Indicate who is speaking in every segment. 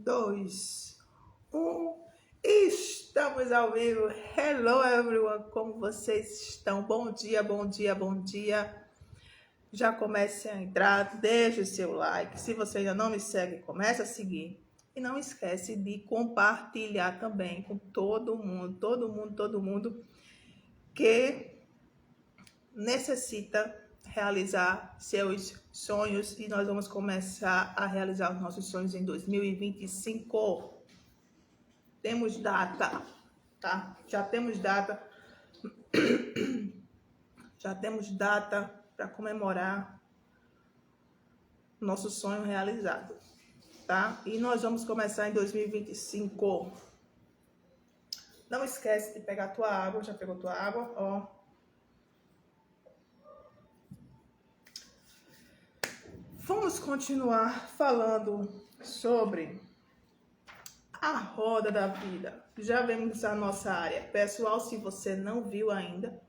Speaker 1: 2, 1. Estamos ao vivo. Hello, everyone. Como vocês estão? Bom dia, bom dia, bom dia. Já comece a entrar, deixe o seu like. Se você ainda não me segue, comece a seguir. E não esquece de compartilhar também com todo mundo que necessita realizar seus sonhos, e nós vamos começar a realizar os nossos sonhos em 2025. Temos data, tá? Já temos data para comemorar nosso sonho realizado, tá? E nós vamos começar em 2025. Não esquece de pegar tua água. Já pegou tua água? Ó. Vamos continuar falando sobre a roda da vida. Já vemos a nossa área. Pessoal, se você não viu ainda,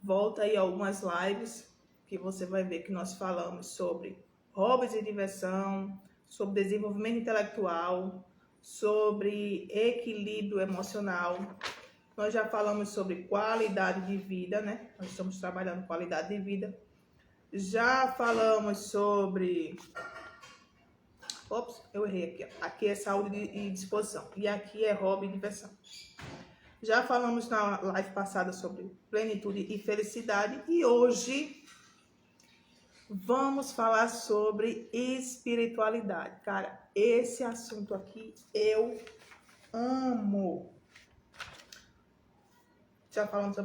Speaker 1: volta aí algumas lives que você vai ver que nós falamos sobre hobbies e diversão, sobre desenvolvimento intelectual, sobre equilíbrio emocional. Nós já falamos sobre qualidade de vida, né? Nós estamos trabalhando qualidade de vida. Já falamos sobre... Ops, eu errei aqui. Aqui é saúde e disposição. E aqui é hobby e diversão. Já falamos na live passada sobre plenitude e felicidade. E hoje vamos falar sobre espiritualidade. Cara, esse assunto aqui eu amo. Já falamos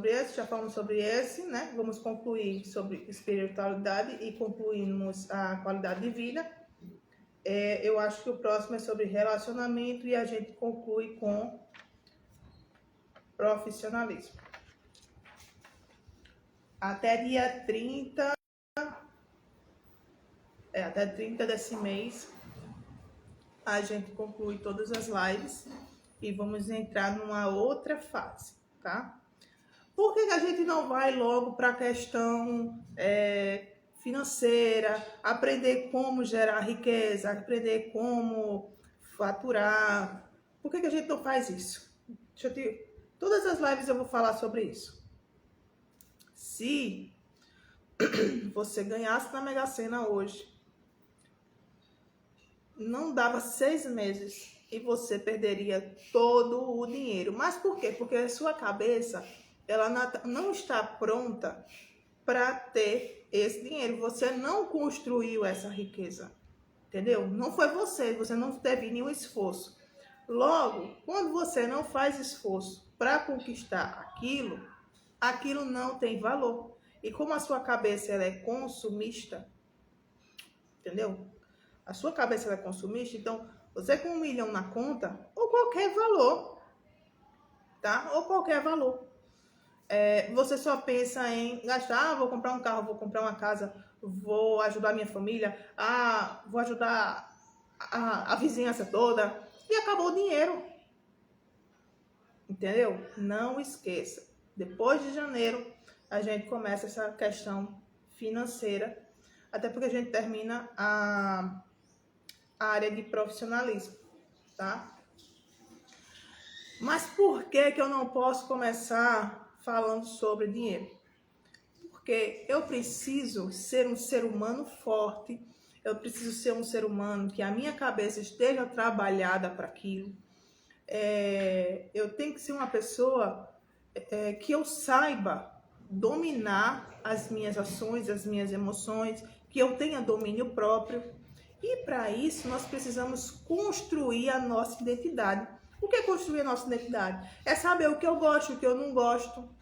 Speaker 1: sobre esse, né? Vamos concluir sobre espiritualidade e concluímos a qualidade de vida. Eu acho que o próximo é sobre relacionamento e a gente conclui com profissionalismo. Até dia 30, até 30 desse mês, a gente conclui todas as lives e vamos entrar numa outra fase, tá? Por que a gente não vai logo para a questão financeira, aprender como gerar riqueza, aprender como faturar? Por que a gente não faz isso? Todas as lives eu vou falar sobre isso. Se você ganhasse na Mega Sena hoje, não dava 6 meses e você perderia todo o dinheiro. Mas por quê? Porque a sua cabeça ela não está pronta para ter esse dinheiro. Você não construiu essa riqueza, entendeu? Não foi você não teve nenhum esforço. Logo, quando você não faz esforço para conquistar aquilo não tem valor. E como a sua cabeça ela é consumista, entendeu? A sua cabeça ela é consumista, então você com 1 milhão na conta, ou qualquer valor, tá? Ou qualquer valor. Você só pensa em gastar, vou comprar um carro, vou comprar uma casa, vou ajudar a minha família, vou ajudar a vizinhança toda, e acabou o dinheiro. Entendeu? Não esqueça. Depois de janeiro, a gente começa essa questão financeira, até porque a gente termina a área de profissionalismo, tá? Mas por que eu não posso começar falando sobre dinheiro? Porque eu preciso ser um ser humano forte, eu preciso ser um ser humano que a minha cabeça esteja trabalhada para aquilo. Eu tenho que ser uma pessoa que eu saiba dominar as minhas ações, as minhas emoções, que eu tenha domínio próprio. E para isso nós precisamos construir a nossa identidade. O que é construir a nossa identidade? É saber o que eu gosto, o que eu não gosto.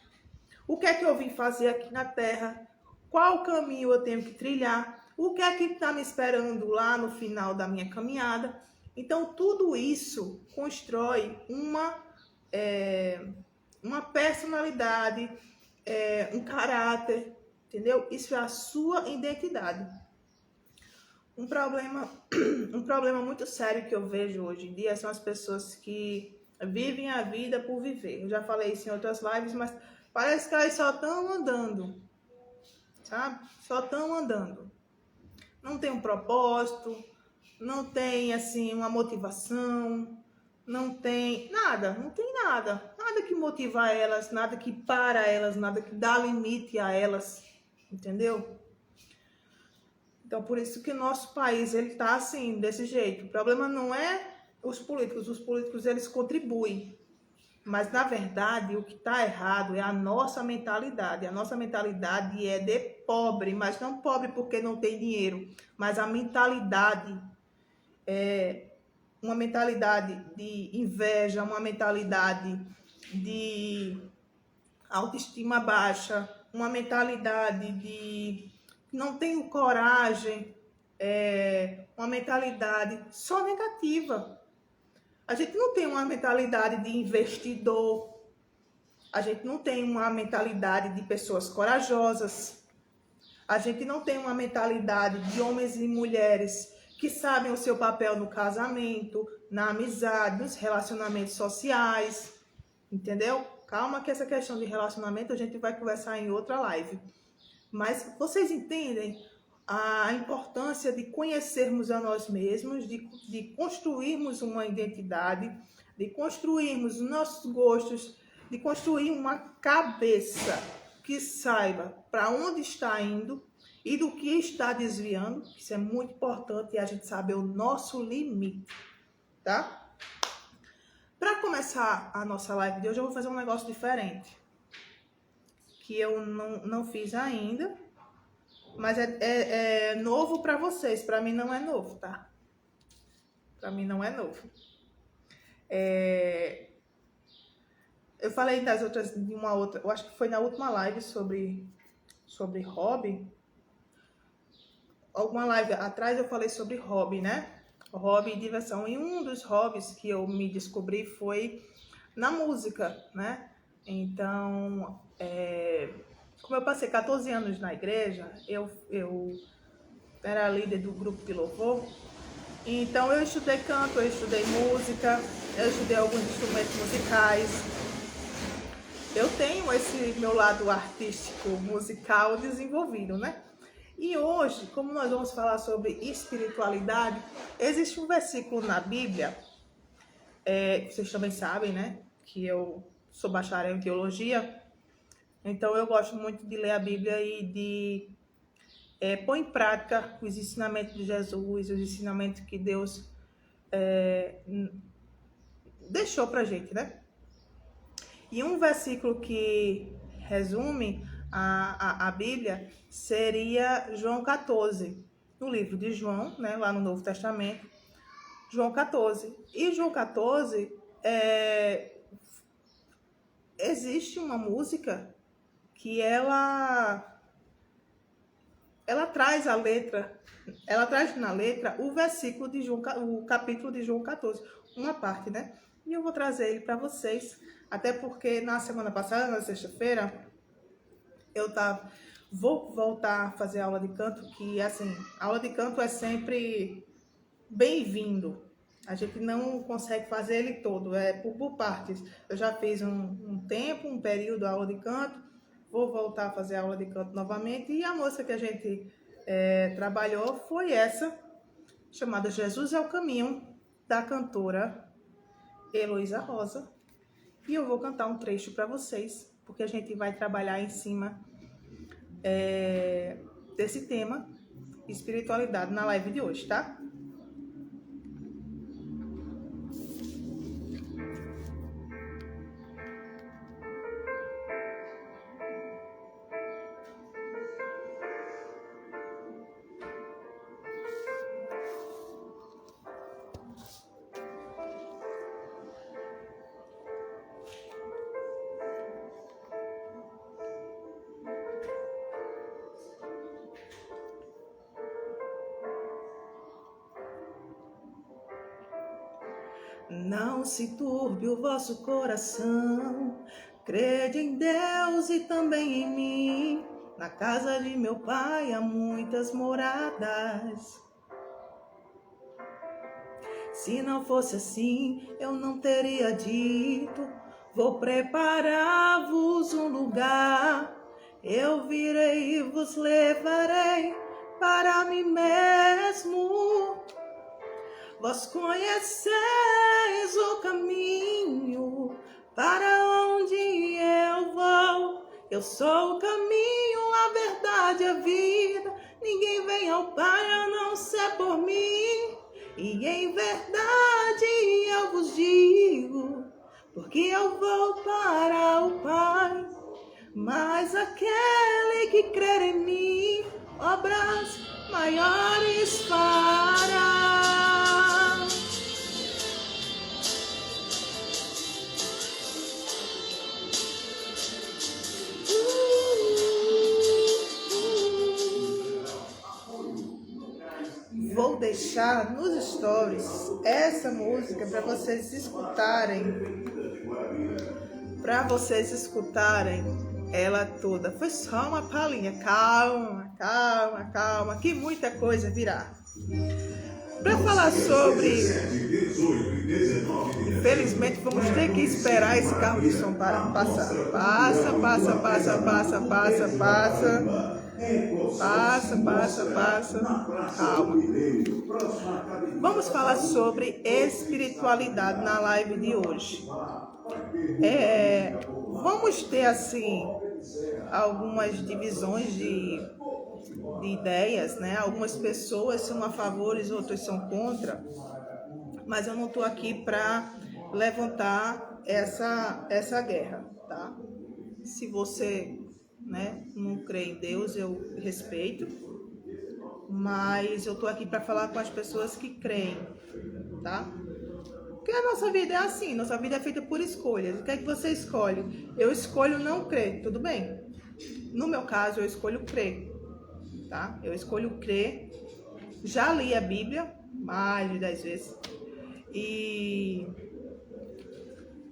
Speaker 1: O que é que eu vim fazer aqui na Terra? Qual caminho eu tenho que trilhar? O que é que está me esperando lá no final da minha caminhada? Então, tudo isso constrói uma personalidade, um caráter, entendeu? Isso é a sua identidade. Um problema muito sério que eu vejo hoje em dia são as pessoas que vivem a vida por viver. Eu já falei isso em outras lives, mas parece que elas só estão andando, sabe? Só estão andando. Não tem um propósito, não tem assim uma motivação, não tem nada, nada que motiva elas, nada que para elas, nada que dá limite a elas, entendeu? Então, por isso que o nosso país, ele tá assim, desse jeito. O problema não é os políticos eles contribuem, mas na verdade o que está errado é a nossa mentalidade. A nossa mentalidade é de pobre, mas não pobre porque não tem dinheiro, mas a mentalidade é uma mentalidade de inveja, uma mentalidade de autoestima baixa, uma mentalidade de não tenho coragem, uma mentalidade só negativa. A gente não tem uma mentalidade de investidor, a gente não tem uma mentalidade de pessoas corajosas, a gente não tem uma mentalidade de homens e mulheres que sabem o seu papel no casamento, na amizade, nos relacionamentos sociais, entendeu? Calma que essa questão de relacionamento a gente vai conversar em outra live. Mas vocês entendem a importância de conhecermos a nós mesmos, de construirmos uma identidade, de construirmos os nossos gostos, de construir uma cabeça que saiba para onde está indo e do que está desviando. Isso é muito importante, a gente saber o nosso limite, tá? Para começar a nossa live de hoje, eu vou fazer um negócio diferente, que eu não fiz ainda. Mas é novo para vocês, para mim não é novo, tá? Para mim não é novo. Eu falei das outras, de uma outra, eu acho que foi na última live sobre hobby. Alguma live atrás eu falei sobre hobby, né? Hobby e diversão. E um dos hobbies que eu me descobri foi na música, né? Então, como eu passei 14 anos na igreja, eu era líder do grupo de louvor. Então eu estudei canto, eu estudei música, eu estudei alguns instrumentos musicais. Eu tenho esse meu lado artístico, musical desenvolvido, né? E hoje, como nós vamos falar sobre espiritualidade, existe um versículo na Bíblia, vocês também sabem, né? Que eu sou bacharel em teologia, então eu gosto muito de ler a Bíblia e de pôr em prática os ensinamentos de Jesus, os ensinamentos que Deus deixou pra gente, né? E um versículo que resume a Bíblia seria João 14, no livro de João, né, lá no Novo Testamento, João 14. E João 14, existe uma música que ela traz a letra, ela traz na letra o versículo de João, o capítulo de João 14, uma parte, né? E eu vou trazer ele para vocês, até porque na semana passada, na sexta-feira, vou voltar a fazer aula de canto, que assim, aula de canto é sempre bem-vindo. A gente não consegue fazer ele todo, é por partes. Eu já fiz um tempo, um período aula de canto, vou voltar a fazer aula de canto novamente. E a música que a gente trabalhou foi essa, chamada Jesus é o Caminho, da cantora Heloísa Rosa. E eu vou cantar um trecho para vocês, porque a gente vai trabalhar em cima desse tema, espiritualidade, na live de hoje, tá? Não se turbe o vosso coração, crede em Deus e também em mim. Na casa de meu pai há muitas moradas. Se não fosse assim, eu não teria dito, vou preparar-vos um lugar. Eu virei e vos levarei para mim mesmo. Vós conheceis o caminho para onde eu vou. Eu sou o caminho, a verdade, a vida. Ninguém vem ao Pai a não ser por mim. E em verdade eu vos digo, porque eu vou para o Pai. Mas aquele que crer em mim, obras maiores fará. Vou deixar nos stories essa música para vocês escutarem ela toda. Foi só uma palhinha. Calma, calma, calma, que muita coisa virá. Para falar sobre... Infelizmente vamos ter que esperar esse carro de som para passar. Passa, passa, passa, passa, passa, passa. Passa, passa, passa. Calma. Vamos falar sobre espiritualidade na live de hoje. Vamos ter assim algumas divisões de ideias, né? Algumas pessoas são a favor, outras são contra. Mas eu não estou aqui para levantar essa guerra, tá? Se você, né, não crê em Deus, eu respeito, mas eu estou aqui para falar com as pessoas que creem, tá? Porque a nossa vida é assim, nossa vida é feita por escolhas. O que é que você escolhe? Eu escolho não crer, tudo bem? No meu caso, eu escolho crer, tá? Eu escolho crer. Já li a Bíblia mais de 10 vezes. E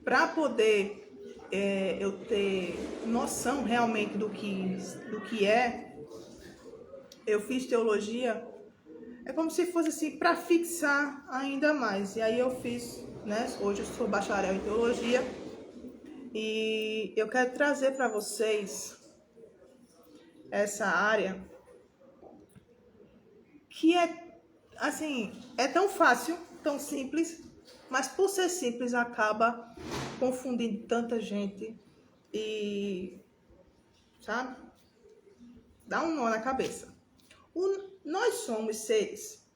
Speaker 1: para poder eu ter noção realmente do que é, eu fiz teologia. É como se fosse assim, para fixar ainda mais. E aí eu fiz, né? Hoje eu sou bacharel em teologia. E eu quero trazer para vocês essa área que é, assim, é tão fácil, tão simples, mas por ser simples acaba confundindo tanta gente e, sabe? Dá um nó na cabeça. Nós somos seres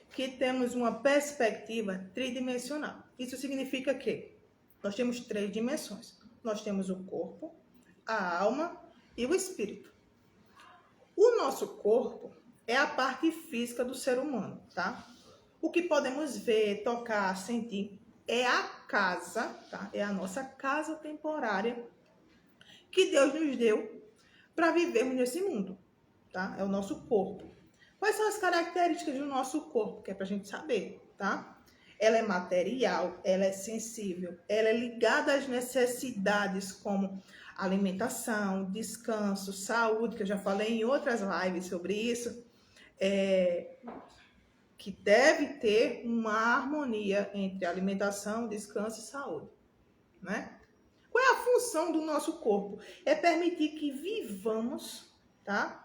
Speaker 1: que temos uma perspectiva tridimensional. Isso significa que nós temos 3 dimensões. Nós temos o corpo, a alma e o espírito. O nosso corpo é a parte física do ser humano, tá? O que podemos ver, tocar, sentir é a casa, tá? É a nossa casa temporária que Deus nos deu para vivermos nesse mundo, tá? É o nosso corpo. Quais são as características do nosso corpo? Que é pra gente saber, tá? Ela é material, ela é sensível, ela é ligada às necessidades como alimentação, descanso, saúde, que eu já falei em outras lives sobre isso, que deve ter uma harmonia entre alimentação, descanso e saúde, né? Qual é a função do nosso corpo? É permitir que vivamos, tá?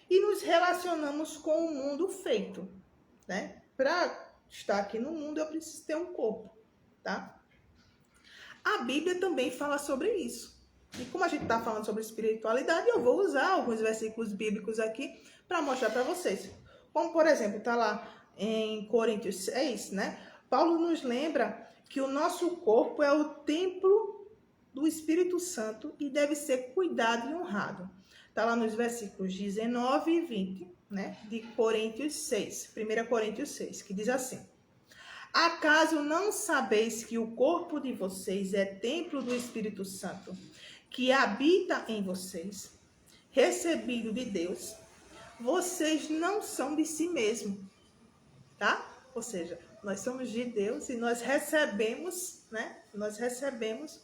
Speaker 1: E nos relacionamos com o mundo feito, né? Para estar aqui no mundo, eu preciso ter um corpo, tá? A Bíblia também fala sobre isso. E como a gente está falando sobre espiritualidade, eu vou usar alguns versículos bíblicos aqui para mostrar para vocês. Como, por exemplo, está lá em Coríntios 6, né? Paulo nos lembra que o nosso corpo é o templo do Espírito Santo e deve ser cuidado e honrado. Está lá nos versículos 19 e 20, né? De Coríntios 6, 1 Coríntios 6, que diz assim: acaso não sabeis que o corpo de vocês é templo do Espírito Santo, que habita em vocês, recebido de Deus? Vocês não são de si mesmos, tá? Ou seja, nós somos de Deus e nós recebemos, né? Nós recebemos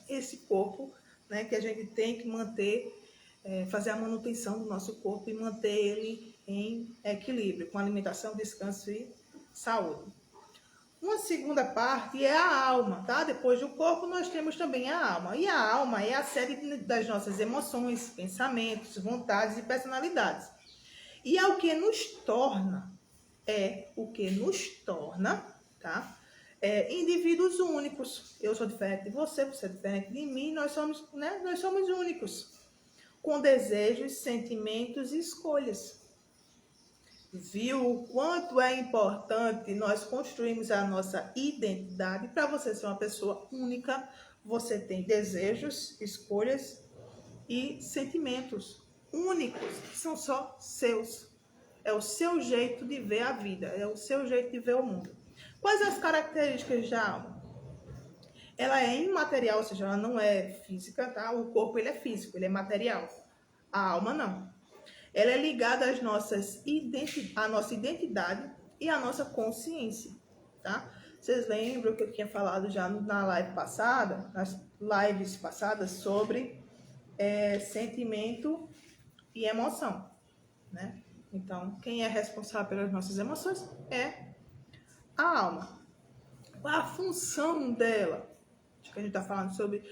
Speaker 1: esse corpo, né? Que a gente tem que manter, fazer a manutenção do nosso corpo e manter ele em equilíbrio, com alimentação, descanso e saúde. Uma segunda parte é a alma, tá? Depois do corpo, nós temos também a alma. E a alma é a sede das nossas emoções, pensamentos, vontades e personalidades. E é o que nos torna, é o que nos torna, tá? Indivíduos únicos. Eu sou diferente de você, você é diferente de mim, nós somos únicos, com desejos, sentimentos e escolhas. Viu o quanto é importante nós construirmos a nossa identidade? Para você ser uma pessoa única, você tem desejos, escolhas e sentimentos únicos, que são só seus. É o seu jeito de ver a vida, é o seu jeito de ver o mundo. Quais as características da alma? Ela é imaterial, ou seja, ela não é física, tá? O corpo ele é físico, ele é material. A alma não. Ela é ligada à nossa identidade e à nossa consciência, tá? Vocês lembram que eu tinha falado já na live passada, nas lives passadas, sobre sentimento e emoção, né? Então, quem é responsável pelas nossas emoções é a alma. Qual a função dela? Acho que a gente está falando sobre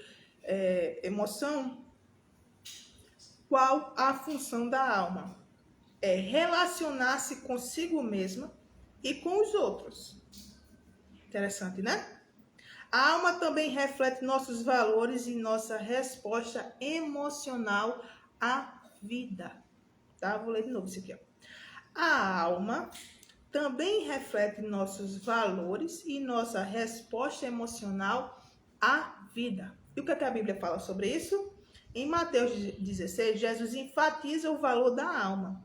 Speaker 1: emoção. Qual a função da alma? É relacionar-se consigo mesma e com os outros. Interessante, né? A alma também reflete nossos valores e nossa resposta emocional à vida. Tá? Vou ler de novo isso aqui. Ó. A alma também reflete nossos valores e nossa resposta emocional à vida. E o que a Bíblia fala sobre isso? Em Mateus 16, Jesus enfatiza o valor da alma,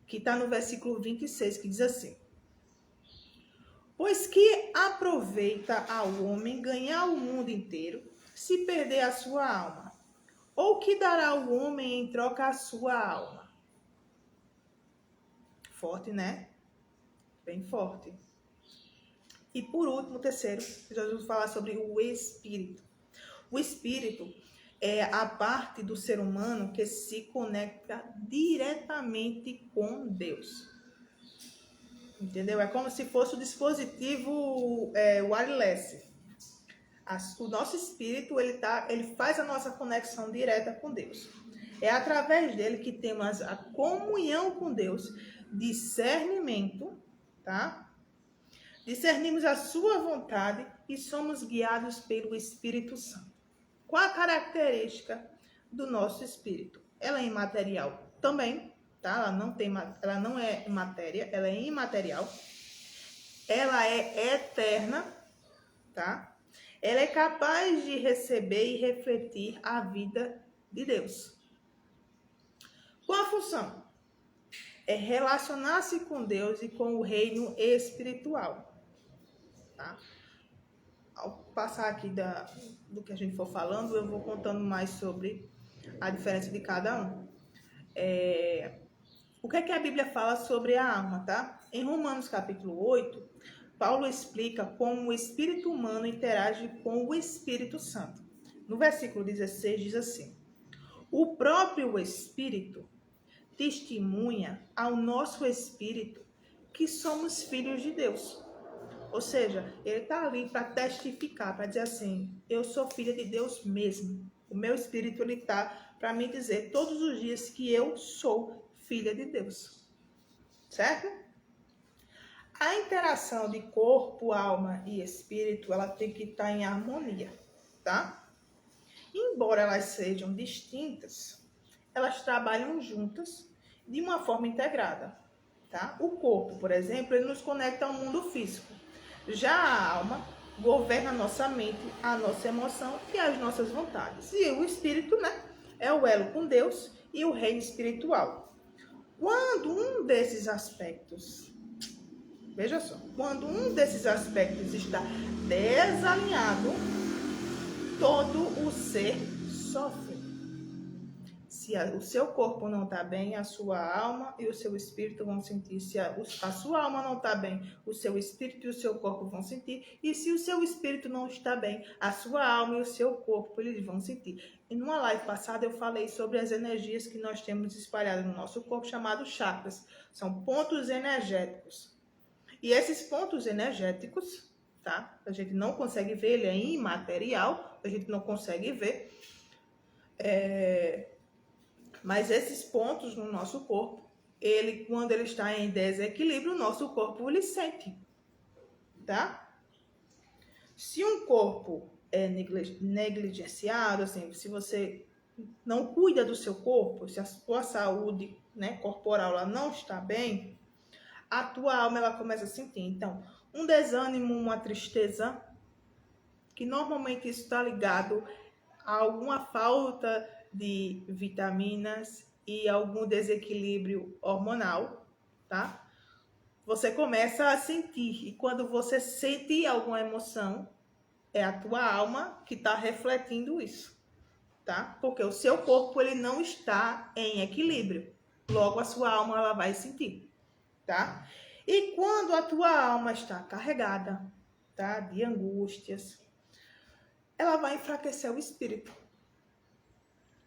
Speaker 1: que está no versículo 26, que diz assim: pois que aproveita ao homem ganhar o mundo inteiro, se perder a sua alma? Ou que dará o homem em troca a sua alma? Forte, né? Bem forte. E por último, terceiro, Jesus fala sobre o espírito. O espírito é a parte do ser humano que se conecta diretamente com Deus. Entendeu? É como se fosse o dispositivo wireless. O nosso espírito, ele faz a nossa conexão direta com Deus. É através dele que temos a comunhão com Deus, discernimento, tá? Discernimos a sua vontade e somos guiados pelo Espírito Santo. Qual a característica do nosso espírito? Ela é imaterial também, tá? Ela não é matéria, ela é imaterial. Ela é eterna, tá? Ela é capaz de receber e refletir a vida de Deus. Qual a função? É relacionar-se com Deus e com o reino espiritual. Tá? Ao passar aqui do que a gente for falando, eu vou contando mais sobre a diferença de cada um. O que é que a Bíblia fala sobre a alma, tá? Em Romanos capítulo 8, Paulo explica como o espírito humano interage com o Espírito Santo. No versículo 16 diz assim: o próprio Espírito testemunha ao nosso espírito que somos filhos de Deus. Ou seja, ele está ali para testificar, para dizer assim: eu sou filha de Deus mesmo. O meu espírito está para me dizer todos os dias que eu sou filha de Deus. Certo? A interação de corpo, alma e espírito, ela tem que estar em harmonia, tá? Embora elas sejam distintas, elas trabalham juntas de uma forma integrada, tá? O corpo, por exemplo, ele nos conecta ao mundo físico. Já a alma governa a nossa mente, a nossa emoção e as nossas vontades. E o espírito, né, é o elo com Deus e o reino espiritual. Quando um desses aspectos, veja só, quando um desses aspectos está desalinhado, todo o ser sofre. Se o seu corpo não está bem, a sua alma e o seu espírito vão sentir. Se a sua alma não está bem, o seu espírito e o seu corpo vão sentir. E se o seu espírito não está bem, a sua alma e o seu corpo eles vão sentir. E numa live passada eu falei sobre as energias que nós temos espalhadas no nosso corpo, chamados chakras. São pontos energéticos. E esses pontos energéticos, tá? A gente não consegue ver, ele é imaterial, a gente não consegue ver. Mas esses pontos no nosso corpo, quando ele está em desequilíbrio, o nosso corpo ele sente, tá? Se um corpo é negligenciado, assim, se você não cuida do seu corpo, se a sua saúde, né, corporal ela não está bem, a tua alma ela começa a sentir. Então, um desânimo, uma tristeza, que normalmente isso está ligado a alguma falta de vitaminas e algum desequilíbrio hormonal, tá? Você começa a sentir, e quando você sente alguma emoção, é a tua alma que está refletindo isso, tá? Porque o seu corpo ele não está em equilíbrio, logo a sua alma ela vai sentir, tá? E quando a tua alma está carregada, tá, de angústias, ela vai enfraquecer o espírito.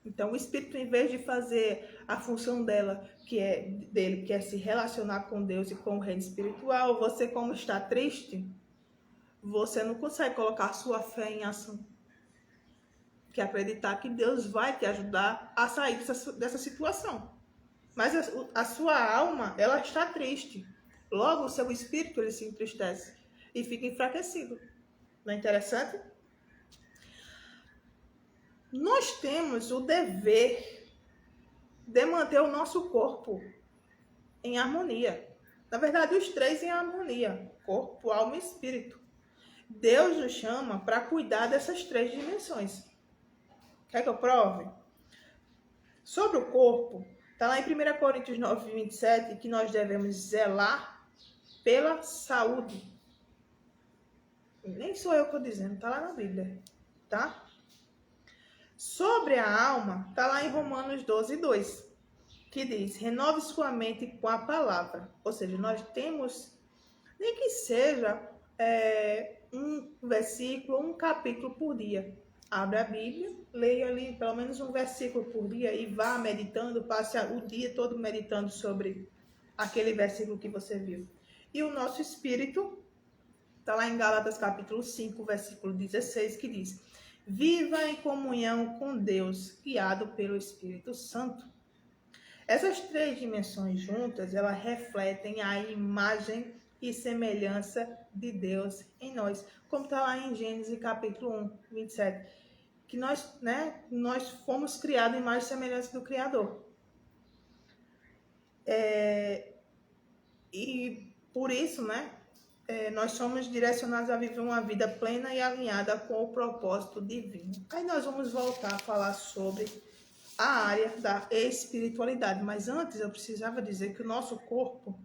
Speaker 1: Então, o espírito, em vez de fazer a função dele, que é se relacionar com Deus e com o reino espiritual, você, como está triste, você não consegue colocar sua fé em ação. Que é acreditar que Deus vai te ajudar a sair dessa situação. Mas a sua alma, ela está triste. Logo, o seu espírito, ele se entristece e fica enfraquecido. Não é interessante? Nós temos o dever de manter o nosso corpo em harmonia. Na verdade, os três em harmonia: corpo, alma e espírito. Deus nos chama para cuidar dessas três dimensões. Quer que eu prove? Sobre o corpo, está lá em 1 Coríntios 9, 27, que nós devemos zelar pela saúde. Nem sou eu que estou dizendo, está lá na Bíblia, tá? Sobre a alma, está lá em Romanos 12, 2, que diz: renove sua mente com a palavra. Ou seja, nós temos, nem que seja um versículo, um capítulo por dia. Abre a Bíblia, leia ali pelo menos um versículo por dia e vá meditando, passe o dia todo meditando sobre aquele versículo que você viu. E o nosso espírito, está lá em Gálatas capítulo 5, versículo 16, que diz: viva em comunhão com Deus, guiado pelo Espírito Santo. Essas três dimensões juntas, elas refletem a imagem e semelhança de Deus em nós. Como está lá em Gênesis capítulo 1, 27. Que nós fomos criados em imagem e semelhança do Criador. E por isso, nós somos direcionados a viver uma vida plena e alinhada com o propósito divino. Aí nós vamos voltar a falar sobre a área da espiritualidade. Mas antes eu precisava dizer que o nosso corpo,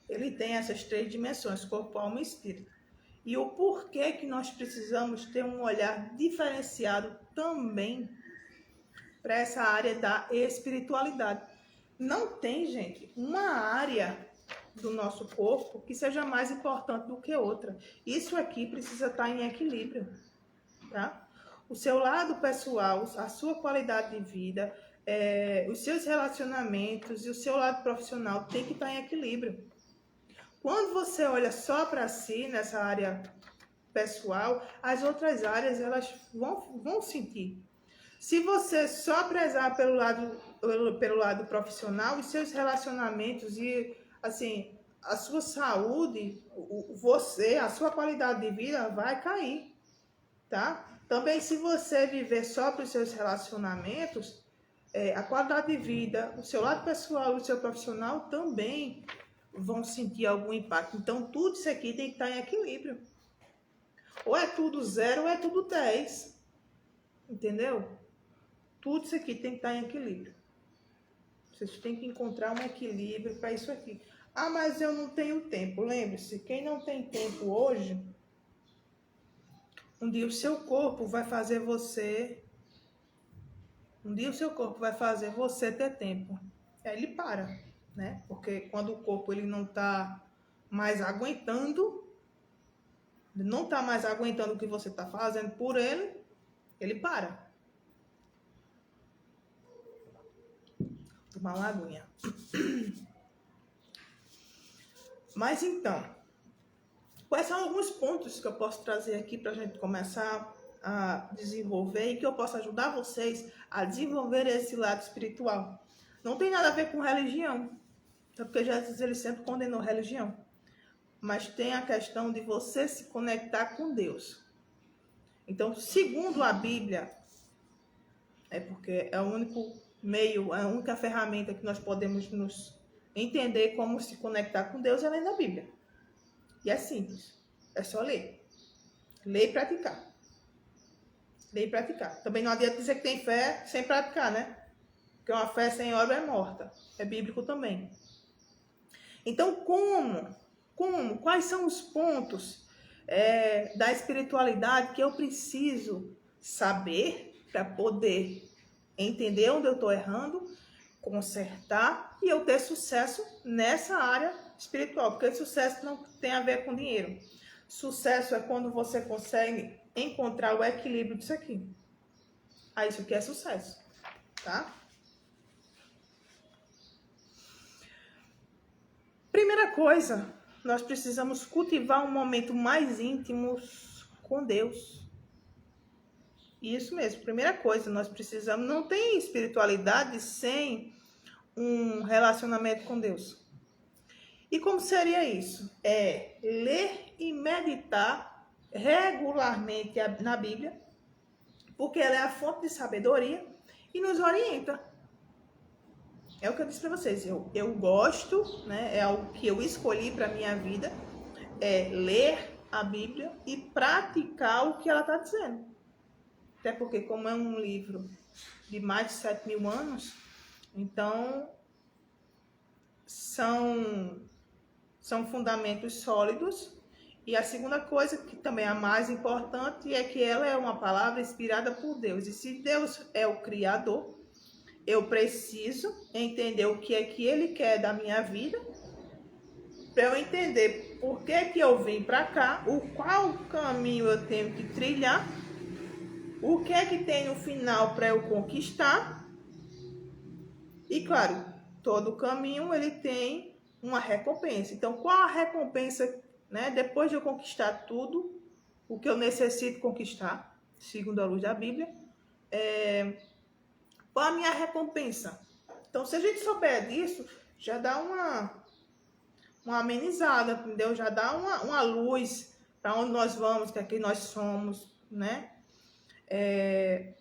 Speaker 1: ele tem essas três dimensões: corpo, alma e espírito. E o porquê que nós precisamos ter um olhar diferenciado também para essa área da espiritualidade. Não tem, gente, uma área do nosso corpo que seja mais importante do que outra. Isso aqui precisa estar em equilíbrio, tá? O seu lado pessoal, a sua qualidade de vida, os seus relacionamentos e o seu lado profissional tem que estar em equilíbrio. Quando você olha só para si, nessa área pessoal, as outras áreas elas vão sentir. Se você só prezar pelo lado profissional, os seus relacionamentos e assim, a sua saúde, a sua qualidade de vida vai cair, tá? Também, se você viver só para os seus relacionamentos, a qualidade de vida, o seu lado pessoal e o seu profissional também vão sentir algum impacto. Então, tudo isso aqui tem que estar em equilíbrio. Ou é tudo 0 ou é tudo 10. Entendeu? Tudo isso aqui tem que estar em equilíbrio. Vocês têm que encontrar um equilíbrio para isso aqui. Ah, mas eu não tenho tempo. Lembre-se, quem não tem tempo hoje, um dia o seu corpo vai fazer você... Um dia o seu corpo vai fazer você ter tempo. Aí ele para, né? Porque quando o corpo ele não está mais aguentando, o que você está fazendo por ele, ele para. Tomar uma aguinha. Mas então, quais são alguns pontos que eu posso trazer aqui para a gente começar a desenvolver e que eu possa ajudar vocês a desenvolver esse lado espiritual? Não tem nada a ver com religião, porque Jesus ele sempre condenou religião. Mas tem a questão de você se conectar com Deus. Então, segundo a Bíblia, é porque é o único meio, a única ferramenta que nós podemos nos entender como se conectar com Deus é ler na Bíblia. E é simples, é só ler. Ler e praticar. Ler e praticar. Também não adianta dizer que tem fé sem praticar, né? Porque uma fé sem obra é morta. É bíblico também. Então, quais são os pontos da espiritualidade que eu preciso saber para poder entender onde eu estou errando, consertar e eu ter sucesso nessa área espiritual? Porque sucesso não tem a ver com dinheiro. Sucesso é quando você consegue encontrar o equilíbrio disso aqui. Isso aqui é sucesso, tá? Primeira coisa, nós precisamos cultivar um momento mais íntimo com Deus. Isso mesmo, primeira coisa, nós precisamos, não tem espiritualidade sem um relacionamento com Deus. E como seria isso? É ler e meditar regularmente na Bíblia, porque ela é a fonte de sabedoria e nos orienta. É o que eu disse para vocês, eu gosto, né? É algo que eu escolhi para minha vida, é ler a Bíblia e praticar o que ela está dizendo. Até porque, como é um livro de mais de 7.000 anos, então são fundamentos sólidos. E a segunda coisa, que também é a mais importante, é que ela é uma palavra inspirada por Deus. E se Deus é o Criador, eu preciso entender o que é que Ele quer da minha vida, para eu entender por que eu vim para cá, qual caminho eu tenho que trilhar, o que é que tem no final para eu conquistar. E claro, todo caminho ele tem uma recompensa. Então, qual a recompensa, né? Depois de eu conquistar tudo o que eu necessito conquistar, segundo a luz da Bíblia, qual a minha recompensa? Então, se a gente souber disso, já dá uma amenizada, entendeu? Já dá uma luz para onde nós vamos, que aqui nós somos, né?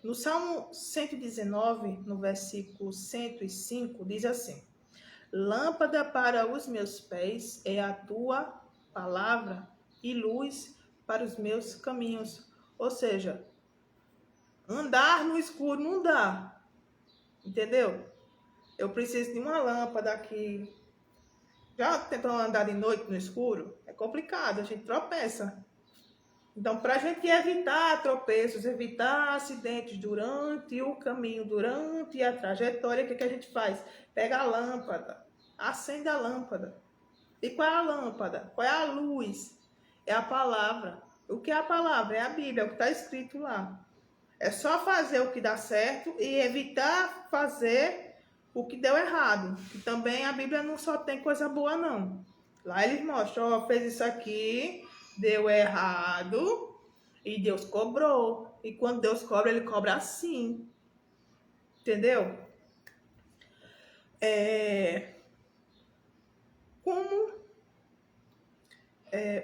Speaker 1: No Salmo 119, no versículo 105, diz assim: lâmpada para os meus pés é a tua palavra e luz para os meus caminhos. Ou seja, andar no escuro não dá. Entendeu? Eu preciso de uma lâmpada aqui. Já tentou andar de noite no escuro? É complicado, a gente tropeça. Então, para a gente evitar tropeços, evitar acidentes durante o caminho, durante a trajetória, o que a gente faz? Pega a lâmpada, acende a lâmpada. E qual é a lâmpada? Qual é a luz? É a palavra. O que é a palavra? É a Bíblia, é o que está escrito lá. É só fazer o que dá certo e evitar fazer o que deu errado. E também a Bíblia não só tem coisa boa, não. Lá eles mostram, fez isso aqui, deu errado e Deus cobrou. E quando Deus cobra, Ele cobra assim. Entendeu?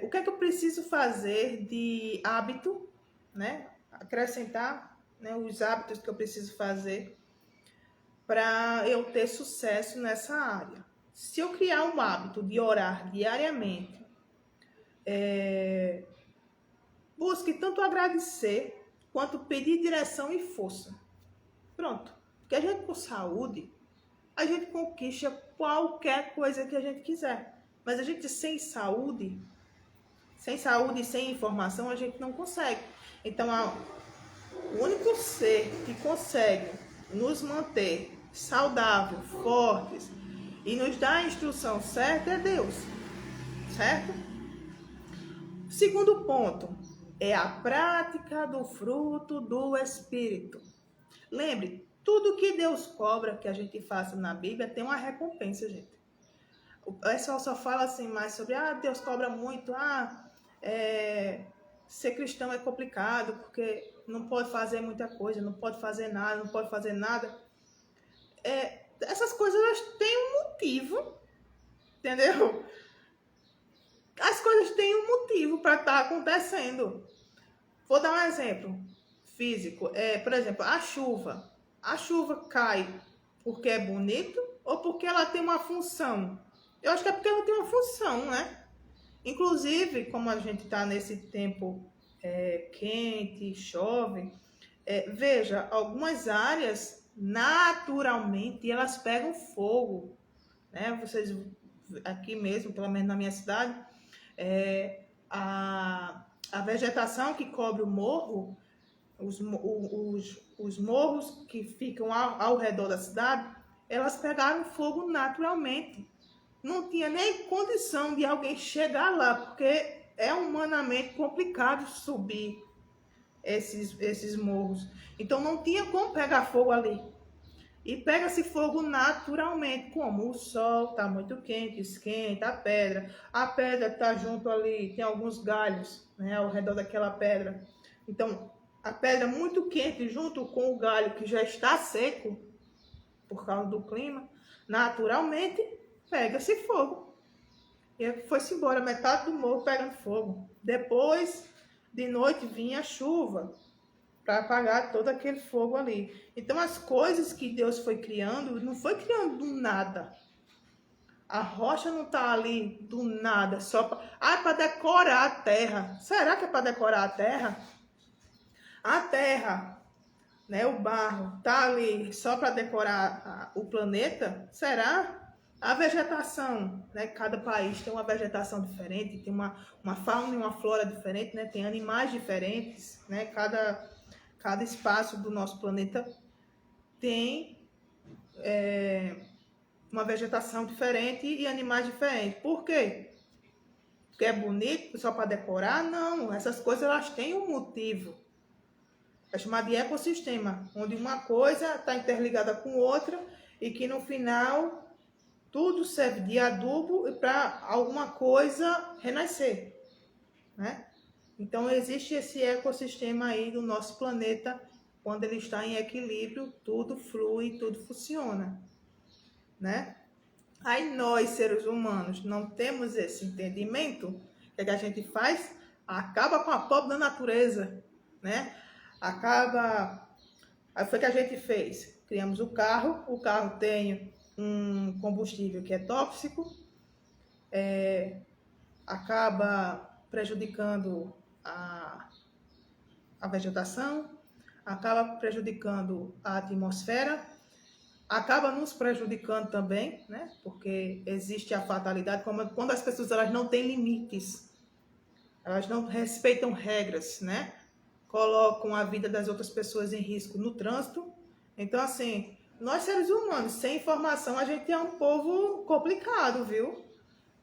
Speaker 1: O que é que eu preciso fazer de hábito, né? Acrescentar, né, os hábitos que eu preciso fazer para eu ter sucesso nessa área. Se eu criar um hábito de orar diariamente, busque tanto agradecer quanto pedir direção e força. Pronto. Porque a gente com saúde, a gente conquista qualquer coisa que a gente quiser. Mas a gente sem saúde e sem informação, a gente não consegue. Então, o único ser que consegue nos manter saudáveis, fortes e nos dar a instrução certa é Deus, certo? Segundo ponto é a prática do fruto do Espírito. Lembre, tudo que Deus cobra que a gente faça na Bíblia tem uma recompensa, gente. O pessoal só fala assim mais sobre, Deus cobra muito, ser cristão é complicado, porque não pode fazer muita coisa, não pode fazer nada. essas coisas elas têm um motivo, entendeu? As coisas têm um motivo para estar acontecendo. Vou dar um exemplo físico. Por exemplo, a chuva. A chuva cai porque é bonito ou porque ela tem uma função? Eu acho que é porque ela tem uma função, né? Inclusive, como a gente está nesse tempo quente, chove, veja, algumas áreas naturalmente elas pegam fogo, né? Vocês aqui mesmo, pelo menos na minha cidade, a vegetação que cobre o morro, os morros que ficam ao redor da cidade, elas pegaram fogo naturalmente. Não tinha nem condição de alguém chegar lá, porque é humanamente complicado subir esses morros. Então não tinha como pegar fogo ali. E pega-se fogo naturalmente, como o sol está muito quente, esquenta a pedra está junto ali, tem alguns galhos, né, ao redor daquela pedra. Então, a pedra muito quente junto com o galho que já está seco, por causa do clima, naturalmente pega-se fogo. E foi-se embora, metade do morro pegando fogo. Depois, de noite, vinha a chuva para apagar todo aquele fogo ali. Então, as coisas que Deus foi criando, não foi criando do nada. A rocha não está ali do nada, só para decorar a terra. Será que é para decorar a terra? A terra, né, o barro, está ali só para decorar o planeta? Será? A vegetação, né? Cada país tem uma vegetação diferente, tem uma fauna e uma flora diferente, né? Tem animais diferentes, né? Cada espaço do nosso planeta tem uma vegetação diferente e animais diferentes. Por quê? Porque é bonito só para decorar? Não, essas coisas elas têm um motivo. É chamado de ecossistema, onde uma coisa está interligada com outra e que no final tudo serve de adubo para alguma coisa renascer, né? Então existe esse ecossistema aí do nosso planeta, quando ele está em equilíbrio, tudo flui, tudo funciona, né? Aí nós, seres humanos, não temos esse entendimento. O que é que a gente faz? Acaba com a pobre da natureza, né? Aí foi o que a gente fez. Criamos o carro tem um combustível que é tóxico, acaba prejudicando a vegetação, acaba prejudicando a atmosfera, acaba nos prejudicando também, né? Porque existe a fatalidade, quando as pessoas elas não têm limites, elas não respeitam regras, né? Colocam a vida das outras pessoas em risco no trânsito. Então, assim, nós seres humanos, sem informação, a gente é um povo complicado, viu?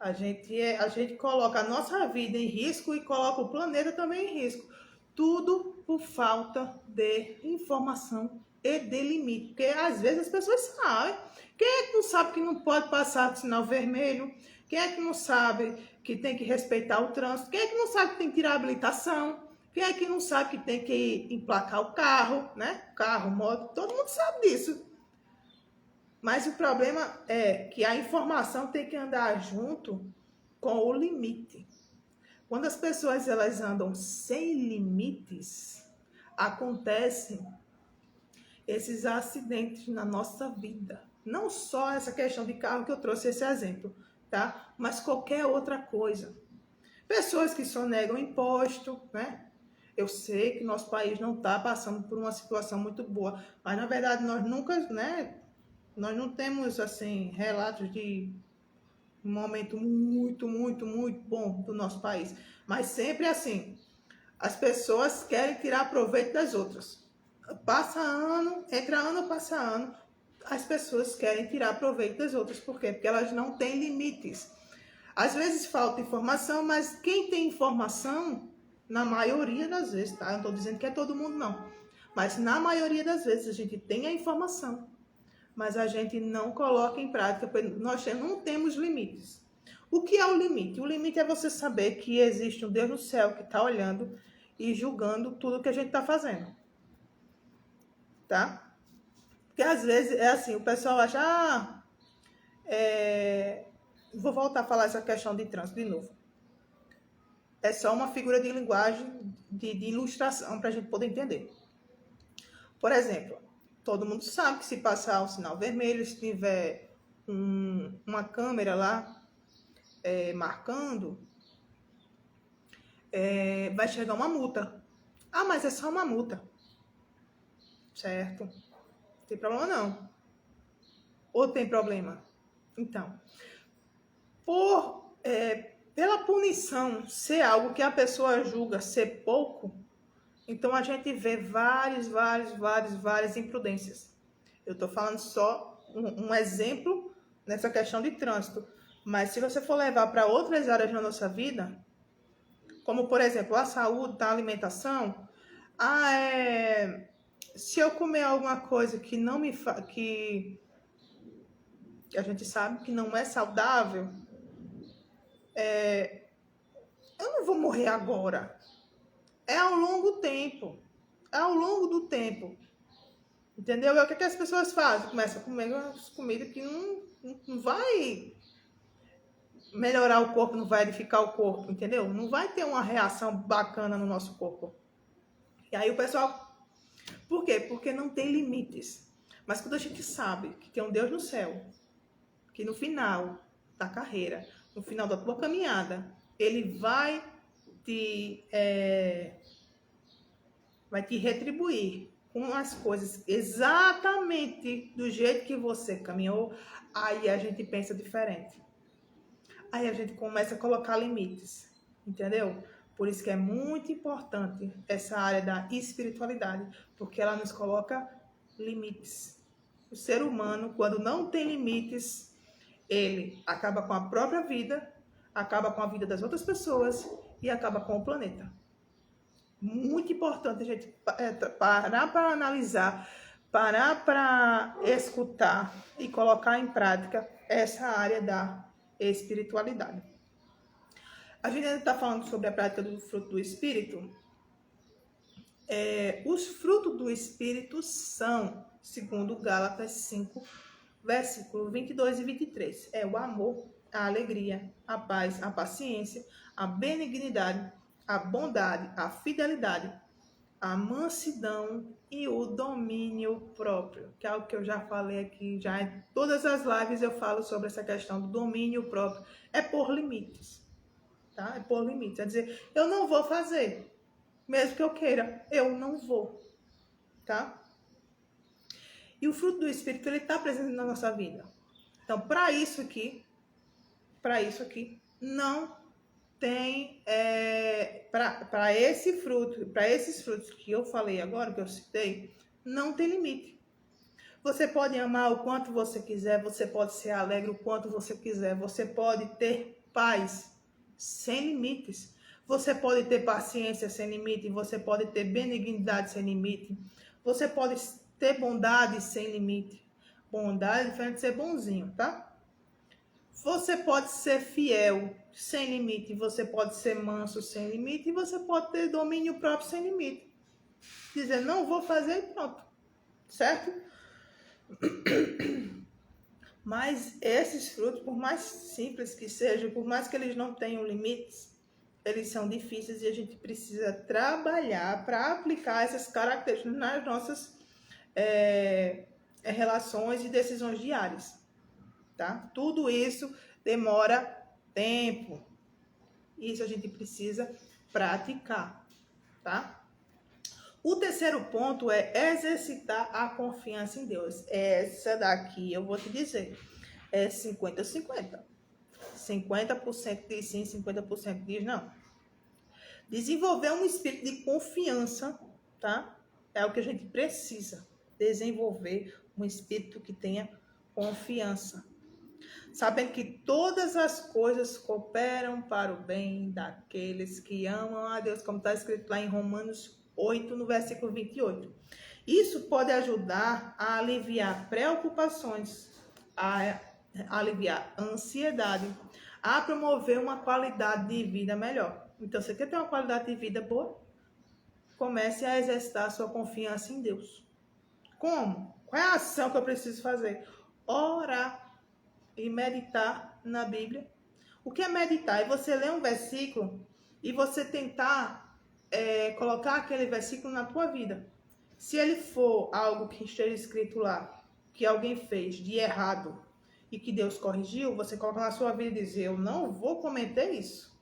Speaker 1: A gente coloca a nossa vida em risco e coloca o planeta também em risco. Tudo por falta de informação e de limite. Porque às vezes as pessoas sabem. Quem é que não sabe que não pode passar do sinal vermelho? Quem é que não sabe que tem que respeitar o trânsito? Quem é que não sabe que tem que tirar a habilitação? Quem é que não sabe que tem que emplacar o carro, né? Carro, moto, todo mundo sabe disso. Mas o problema é que a informação tem que andar junto com o limite. Quando as pessoas elas andam sem limites, acontecem esses acidentes na nossa vida. Não só essa questão de carro que eu trouxe esse exemplo, tá? Mas qualquer outra coisa. Pessoas que sonegam imposto, né? Eu sei que nosso país não está passando por uma situação muito boa, mas na verdade nós nunca, né? Nós não temos, assim, relatos de um momento muito, muito, muito bom do nosso país. Mas sempre assim, as pessoas querem tirar proveito das outras. Passa ano, passa ano, as pessoas querem tirar proveito das outras. Por quê? Porque elas não têm limites. Às vezes falta informação, mas quem tem informação, na maioria das vezes, tá? Eu não estou dizendo que é todo mundo, não. Mas na maioria das vezes a gente tem a informação, mas a gente não coloca em prática, porque nós não temos limites. O que é o limite? O limite é você saber que existe um Deus no céu que está olhando e julgando tudo que a gente está fazendo. Tá? Porque às vezes é assim, o pessoal acha, vou voltar a falar essa questão de trânsito de novo. É só uma figura de linguagem, de ilustração, para a gente poder entender. Por exemplo, todo mundo sabe que se passar o sinal vermelho, se tiver uma câmera lá marcando, vai chegar uma multa. Ah, mas é só uma multa. Certo? Não tem problema não. Ou tem problema? Então, pela punição ser algo que a pessoa julga ser pouco, então a gente vê várias imprudências. Eu estou falando só um exemplo nessa questão de trânsito. Mas se você for levar para outras áreas da nossa vida, como por exemplo a saúde, a alimentação, se eu comer alguma coisa que não me que a gente sabe que não é saudável, eu não vou morrer agora. É ao longo do tempo. É ao longo do tempo. Entendeu? É o que as pessoas fazem. Começam a comer umas comidas que não vai melhorar o corpo, não vai edificar o corpo, entendeu? Não vai ter uma reação bacana no nosso corpo. E aí o pessoal... Por quê? Porque não tem limites. Mas quando a gente sabe que tem um Deus no céu, que no final da carreira, no final da tua caminhada, Ele vai te retribuir com as coisas exatamente do jeito que você caminhou, aí a gente pensa diferente. Aí a gente começa a colocar limites, entendeu? Por isso que é muito importante essa área da espiritualidade, porque ela nos coloca limites. O ser humano, quando não tem limites, ele acaba com a própria vida, acaba com a vida das outras pessoas e acaba com o planeta. Muito importante a gente parar para analisar, parar para escutar e colocar em prática essa área da espiritualidade. A gente ainda está falando sobre a prática do fruto do Espírito. Os frutos do Espírito são, segundo Gálatas 5, versículo 22 e 23. É o amor, a alegria, a paz, a paciência, a benignidade, a bondade, a fidelidade, a mansidão e o domínio próprio, que é algo que eu já falei aqui, já em todas as lives eu falo sobre essa questão do domínio próprio. É por limites, tá? É por limites, é dizer, eu não vou fazer, mesmo que eu queira, eu não vou, tá? E o fruto do Espírito, ele está presente na nossa vida. Então, para isso aqui, não tem, para esses frutos que eu falei agora, que eu citei, não tem limite. Você pode amar o quanto você quiser, você pode ser alegre o quanto você quiser, você pode ter paz sem limites, você pode ter paciência sem limite, você pode ter benignidade sem limite, você pode ter bondade sem limite. Bondade é diferente de ser bonzinho, tá? Você pode ser fiel sem limite, você pode ser manso sem limite e você pode ter domínio próprio sem limite. Dizer, não vou fazer e pronto. Certo? Mas esses frutos, por mais simples que sejam, por mais que eles não tenham limites, eles são difíceis e a gente precisa trabalhar para aplicar essas características nas nossas relações e decisões diárias. Tá? Tudo isso demora tempo. Isso a gente precisa praticar, tá? O terceiro ponto é exercitar a confiança em Deus. Essa daqui eu vou te dizer, é 50-50. 50% diz sim, 50% diz não. Desenvolver um espírito de confiança, tá? É o que a gente precisa. Desenvolver um espírito que tenha confiança. Sabendo que todas as coisas cooperam para o bem daqueles que amam a Deus, como está escrito lá em Romanos 8, no versículo 28. Isso pode ajudar a aliviar preocupações, a aliviar ansiedade, a promover uma qualidade de vida melhor. Então, você quer ter uma qualidade de vida boa? Comece a exercitar a sua confiança em Deus. Como? Qual é a ação que eu preciso fazer? Orar e meditar na Bíblia. O que é meditar? É você ler um versículo e você tentar colocar aquele versículo na tua vida. Se ele for algo que esteja escrito lá, que alguém fez de errado e que Deus corrigiu, você coloca na sua vida e diz, eu não vou cometer isso.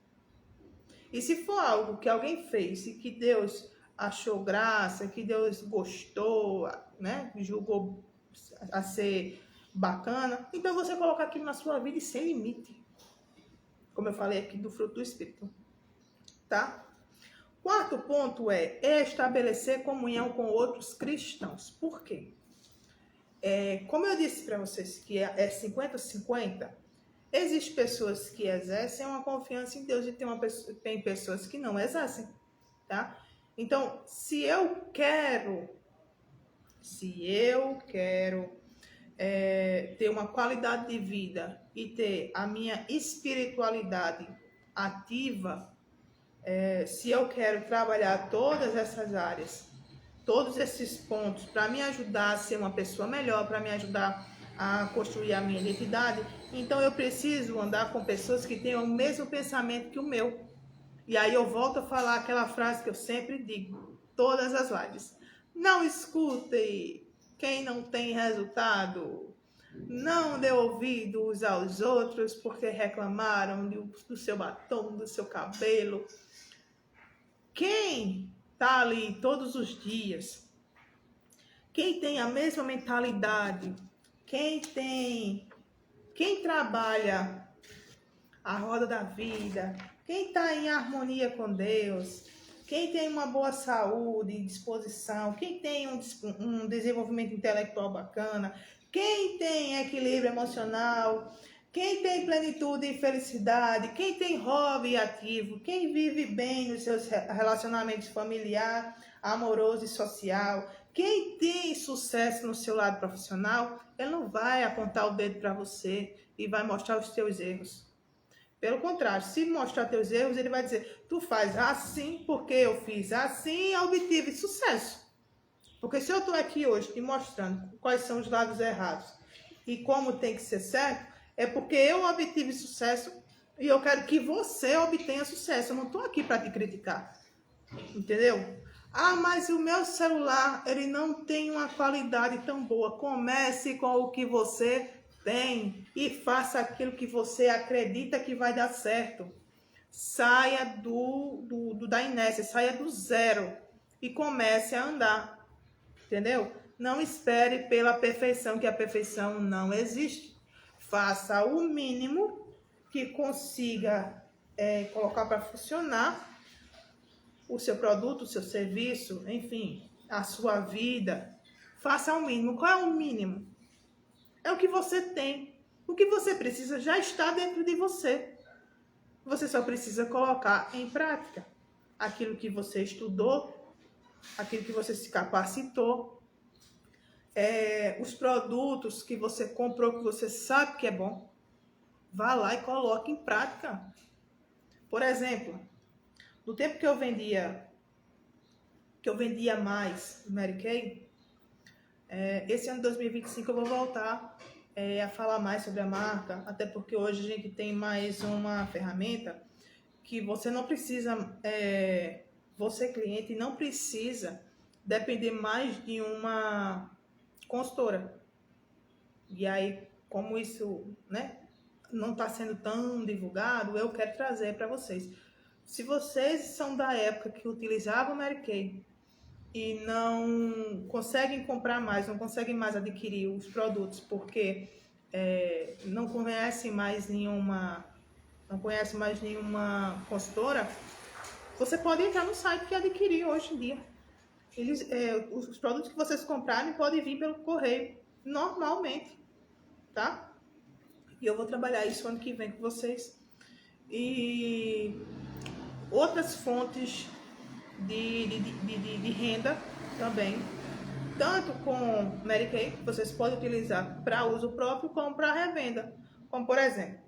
Speaker 1: E se for algo que alguém fez e que Deus achou graça, que Deus gostou, né, julgou a ser bacana, então você coloca aquilo na sua vida e sem limite. Como eu falei aqui do fruto do Espírito, tá? Quarto ponto é estabelecer comunhão com outros cristãos. Por quê? Como eu disse para vocês que é 50-50, existem pessoas que exercem uma confiança em Deus e tem pessoas que não exercem, tá? Então, se eu quero ter uma qualidade de vida e ter a minha espiritualidade ativa, se eu quero trabalhar todas essas áreas, todos esses pontos para me ajudar a ser uma pessoa melhor, para me ajudar a construir a minha identidade, então eu preciso andar com pessoas que tenham o mesmo pensamento que o meu. E aí eu volto a falar aquela frase que eu sempre digo, todas as lives. Não escute quem não tem resultado. Não dê ouvidos aos outros porque reclamaram do seu batom, do seu cabelo. Quem está ali todos os dias, quem tem a mesma mentalidade, quem trabalha a roda da vida, quem está em harmonia com Deus, quem tem uma boa saúde e disposição, quem tem um desenvolvimento intelectual bacana, quem tem equilíbrio emocional, quem tem plenitude e felicidade, quem tem hobby ativo, quem vive bem nos seus relacionamentos familiar, amoroso e social, quem tem sucesso no seu lado profissional, ele não vai apontar o dedo para você e vai mostrar os seus erros. Pelo contrário, se mostrar teus erros, ele vai dizer, tu faz assim porque eu fiz assim e obtive sucesso. Porque se eu estou aqui hoje te mostrando quais são os lados errados e como tem que ser certo, é porque eu obtive sucesso e eu quero que você obtenha sucesso. Eu não estou aqui para te criticar. Entendeu? Ah, mas o meu celular, ele não tem uma qualidade tão boa. Comece com o que você tem e faça aquilo que você acredita que vai dar certo. Saia da inércia, saia do zero e comece a andar. Entendeu? Não espere pela perfeição, que a perfeição não existe. Faça o mínimo que consiga colocar para funcionar o seu produto, o seu serviço, enfim, a sua vida. Faça o mínimo. Qual é o mínimo? É o que você tem. O que você precisa já está dentro de você. Você só precisa colocar em prática aquilo que você estudou, aquilo que você se capacitou, os produtos que você comprou, que você sabe que é bom. Vá lá e coloque em prática. Por exemplo, no tempo que eu vendia mais Mary Kay, esse ano de 2025 eu vou voltar a falar mais sobre a marca, até porque hoje a gente tem mais uma ferramenta que você não precisa, você cliente não precisa depender mais de uma consultora. E aí, como isso, né, não está sendo tão divulgado, eu quero trazer para vocês. Se vocês são da época que utilizavam Mary Kay e não conseguem comprar mais, não conseguem mais adquirir os produtos porque não conhecem mais nenhuma consultora, você pode entrar no site e adquirir hoje em dia. Os produtos que vocês comprarem podem vir pelo correio normalmente, tá? E eu vou trabalhar isso ano que vem com vocês. E outras fontes de renda também, tanto com Mary Kay, que vocês podem utilizar para uso próprio, como para revenda. Como, por exemplo,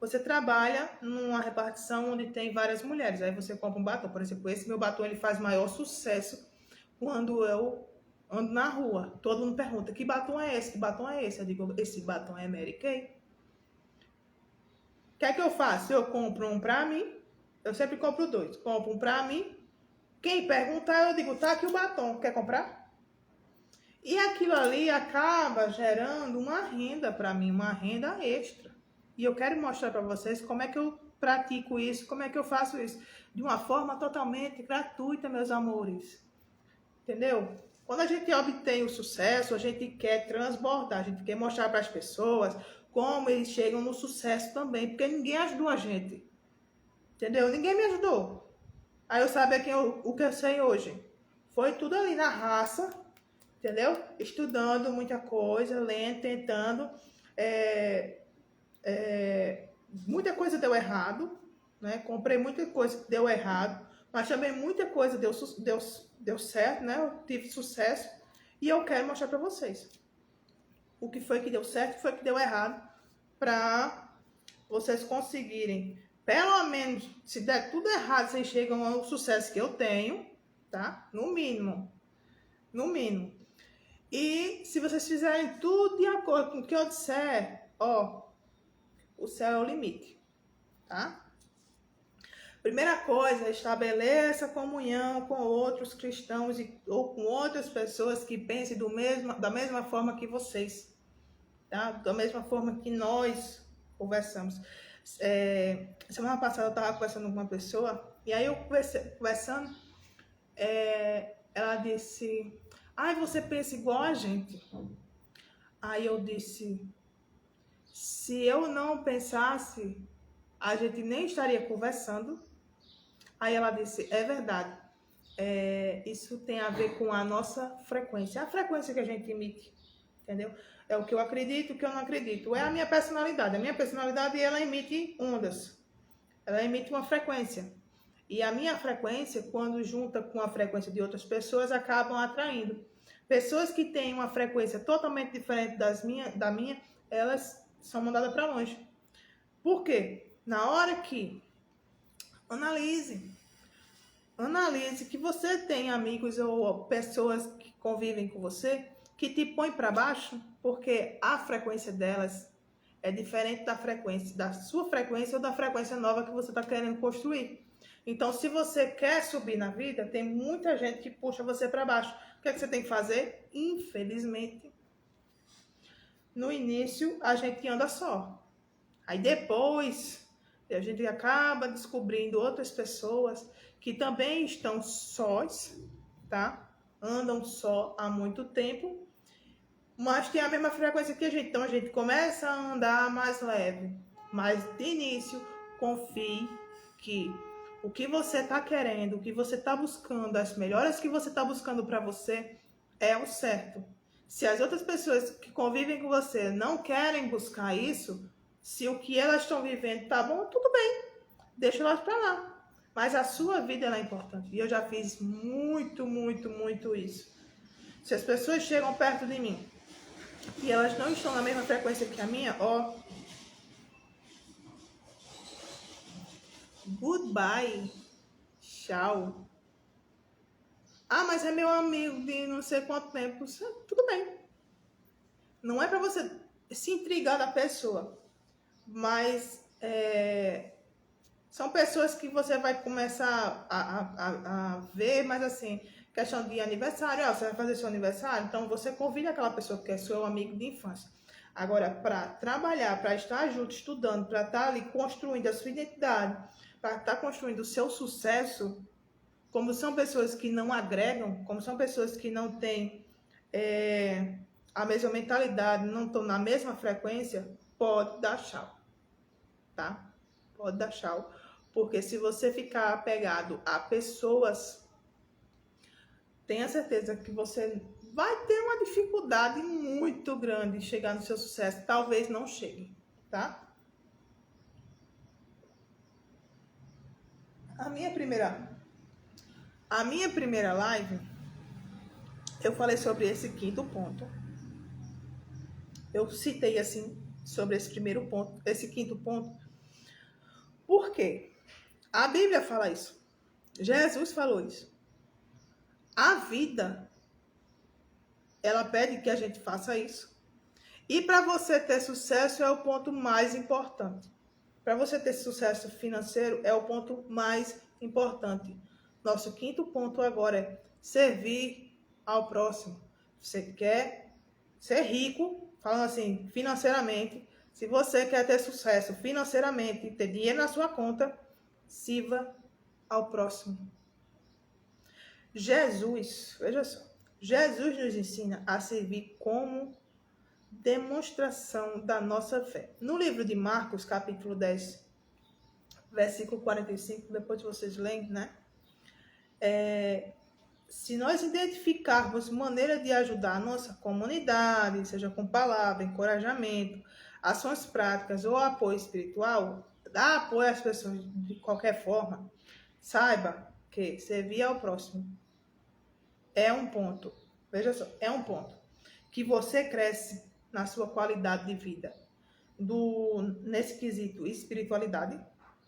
Speaker 1: você trabalha numa repartição onde tem várias mulheres, aí você compra um batom. Por exemplo, esse meu batom ele faz maior sucesso quando eu ando na rua, todo mundo pergunta, que batom é esse? Que batom é esse? Eu digo, esse batom é Mary Kay. O que é que eu faço? Eu compro um pra mim, eu sempre compro 2. Compro um pra mim, quem perguntar, eu digo, tá aqui o batom, quer comprar? E aquilo ali acaba gerando uma renda para mim, uma renda extra. E eu quero mostrar para vocês como é que eu pratico isso, como é que eu faço isso. De uma forma totalmente gratuita, meus amores. Entendeu? Quando a gente obtém o sucesso, a gente quer transbordar, a gente quer mostrar para as pessoas como eles chegam no sucesso também, porque ninguém ajudou a gente. Entendeu? Ninguém me ajudou. Aí eu sabia o que eu sei hoje. Foi tudo ali na raça, entendeu? Estudando muita coisa, lendo, tentando. Muita coisa deu errado, né? Comprei muita coisa que deu errado, mas também muita coisa deu certo, né? Eu tive sucesso e eu quero mostrar para vocês o que foi que deu certo, o que foi que deu errado, para vocês conseguirem, pelo menos, se der tudo errado, vocês chegam ao sucesso que eu tenho, tá? No mínimo. No mínimo. E se vocês fizerem tudo de acordo com o que eu disser, ó, o céu é o limite, tá? Primeira coisa, estabeleça comunhão com outros cristãos ou com outras pessoas que pensem da mesma forma que vocês, tá? Da mesma forma que nós conversamos. Semana passada eu estava conversando com uma pessoa, e aí eu conversando, ela disse, ai, você pensa igual a gente. Aí eu disse, se eu não pensasse, a gente nem estaria conversando. Aí ela disse, é verdade, isso tem a ver com a nossa frequência, a frequência que a gente emite, entendeu? É o que eu acredito, o que eu não acredito, é a minha personalidade. A minha personalidade, ela emite ondas, ela emite uma frequência. E a minha frequência, quando junta com a frequência de outras pessoas, acabam atraindo. Pessoas que têm uma frequência totalmente diferente da minha, elas são mandadas para longe. Por quê? Na hora que analise que você tem amigos ou pessoas que convivem com você que te põem para baixo, porque a frequência delas é diferente da sua frequência ou da frequência nova que você está querendo construir. Então, se você quer subir na vida, tem muita gente que puxa você para baixo. O que é que você tem que fazer? Infelizmente, no início, a gente anda só. Aí depois, a gente acaba descobrindo outras pessoas que também estão sós, tá? Andam só há muito tempo, mas tem a mesma frequência que a gente. Então a gente começa a andar mais leve. Mas de início, confie que o que você está querendo, o que você está buscando, as melhoras que você está buscando para você é o certo. Se as outras pessoas que convivem com você não querem buscar isso, se o que elas estão vivendo tá bom, tudo bem, deixa elas para lá. Mas a sua vida ela é importante. E eu já fiz muito, muito, muito isso. Se as pessoas chegam perto de mim e elas não estão na mesma frequência que a minha, ó, goodbye, tchau. Ah, mas é meu amigo de não sei quanto tempo. Tudo bem. Não é para você se intrigar da pessoa, mas são pessoas que você vai começar a ver, mas assim, questão de aniversário, você vai fazer seu aniversário, então você convida aquela pessoa que é seu amigo de infância. Agora, para trabalhar, para estar junto, estudando, para estar ali construindo a sua identidade, para estar construindo o seu sucesso, como são pessoas que não agregam, como são pessoas que não têm a mesma mentalidade, não estão na mesma frequência, pode dar tchau, tá? Pode dar tchau, porque se você ficar apegado a pessoas, tenha certeza que você vai ter uma dificuldade muito grande de chegar no seu sucesso, talvez não chegue, tá? A minha primeira live, eu falei sobre esse quinto ponto. Eu citei assim sobre esse primeiro ponto, esse quinto ponto. Por quê? A Bíblia fala isso. Jesus falou isso. A vida ela pede que a gente faça isso. E para você ter sucesso é o ponto mais importante. Para você ter sucesso financeiro é o ponto mais importante. Nosso quinto ponto agora é servir ao próximo. Você quer ser rico, falando assim, financeiramente. Se você quer ter sucesso financeiramente, ter dinheiro na sua conta, sirva ao próximo. Jesus, veja só, Jesus nos ensina a servir como demonstração da nossa fé. No livro de Marcos, capítulo 10, versículo 45, depois vocês leem, né? Se nós identificarmos maneira de ajudar a nossa comunidade, seja com palavra, encorajamento, ações práticas ou apoio espiritual, dar apoio às pessoas de qualquer forma, saiba que servir ao próximo é um ponto, veja só, é um ponto que você cresce na sua qualidade de vida. Nesse quesito espiritualidade,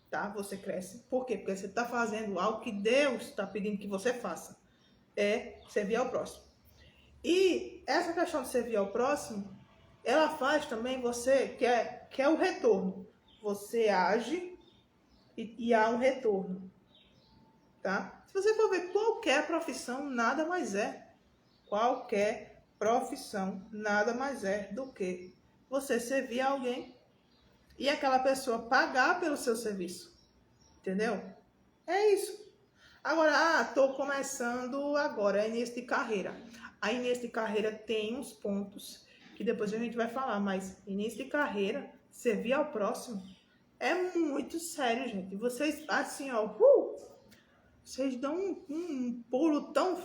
Speaker 1: tá? Você cresce. Por quê? Porque você está fazendo algo que Deus está pedindo que você faça. É servir ao próximo. E essa questão de servir ao próximo, ela faz também você, que é o retorno. Você age e há um retorno. Tá? Se você for ver qualquer profissão, nada mais é. Qualquer profissão, nada mais é do que você servir a alguém e aquela pessoa pagar pelo seu serviço. Entendeu? É isso. Agora, tô começando agora, é início de carreira. A início de carreira tem uns pontos que depois a gente vai falar, mas início de carreira, servir ao próximo, é muito sério, gente. Vocês, assim, ó, vocês dão um pulo tão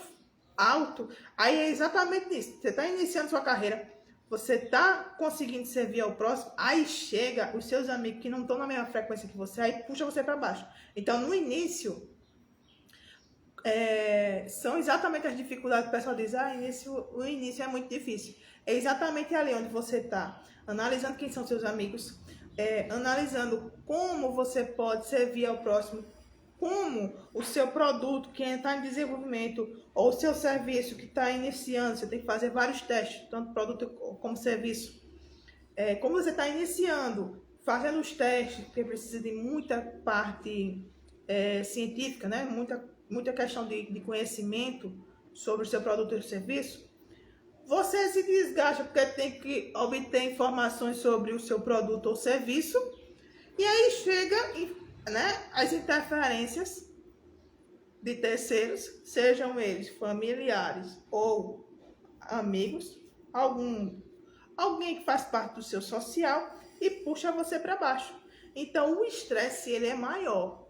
Speaker 1: alto. Aí é exatamente isso. Você está iniciando sua carreira, você está conseguindo servir ao próximo, aí chega os seus amigos que não estão na mesma frequência que você, aí puxa você para baixo. Então, no início, são exatamente as dificuldades que o pessoal diz, o início é muito difícil. É exatamente ali onde você está, analisando quem são seus amigos, analisando como você pode servir ao próximo, como o seu produto que está em desenvolvimento ou o seu serviço que está iniciando, você tem que fazer vários testes, tanto produto como serviço. Como você está iniciando, fazendo os testes, porque precisa de muita parte científica, né? Muita questão de conhecimento sobre o seu produto ou serviço, você se desgasta porque tem que obter informações sobre o seu produto ou serviço, e aí chega, né, as interferências de terceiros, sejam eles familiares ou amigos, alguém que faz parte do seu social e puxa você para baixo. Então o estresse ele é maior.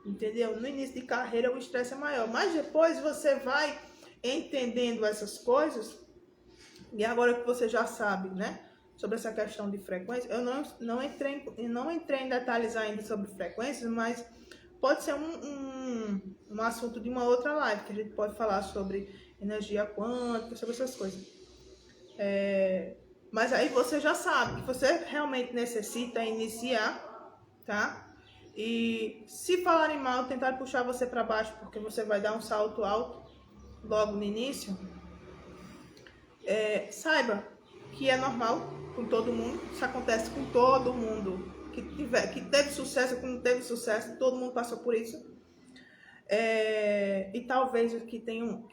Speaker 1: Entendeu? No início de carreira o estresse é maior, mas depois você vai entendendo essas coisas, e agora que você já sabe, né, sobre essa questão de frequência, eu não entrei em detalhes ainda sobre frequências, mas pode ser um assunto de uma outra live, que a gente pode falar sobre energia quântica, sobre essas coisas. Mas aí você já sabe que você realmente necessita iniciar, tá? E se falarem mal, tentar puxar você para baixo, porque você vai dar um salto alto logo no início, saiba que é normal com todo mundo, isso acontece com todo mundo que teve sucesso, que não teve sucesso, todo mundo passou por isso. E talvez os que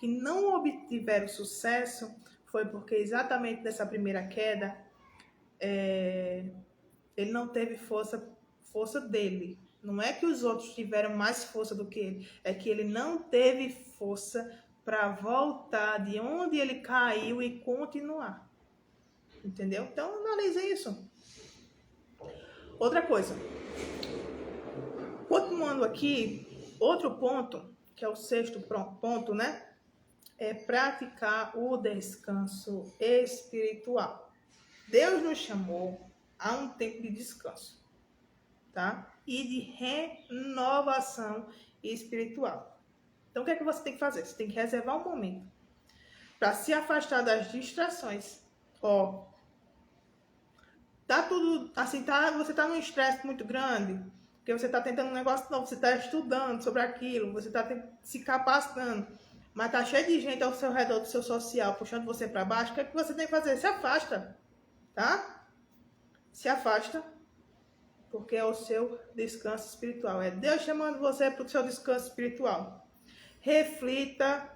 Speaker 1: não obtiveram sucesso foi porque exatamente nessa primeira queda ele não teve força dele. Não é que os outros tiveram mais força do que ele, é que ele não teve força para voltar de onde ele caiu e continuar. Entendeu? Então, analise isso. Outra coisa. Continuando aqui, outro ponto, que é o sexto ponto, né? É praticar o descanso espiritual. Deus nos chamou a um tempo de descanso, tá? E de renovação espiritual. Então, o que é que você tem que fazer? Você tem que reservar um momento para se afastar das distrações. Tá tudo assim, você tá num estresse muito grande, porque você tá tentando um negócio novo, você tá estudando sobre aquilo, você tá se capacitando. mas tá cheio de gente ao seu redor do seu social, puxando você para baixo, o que é que você tem que fazer? Se afasta, tá? Se afasta, porque é o seu descanso espiritual. É Deus chamando você para o seu descanso espiritual. Reflita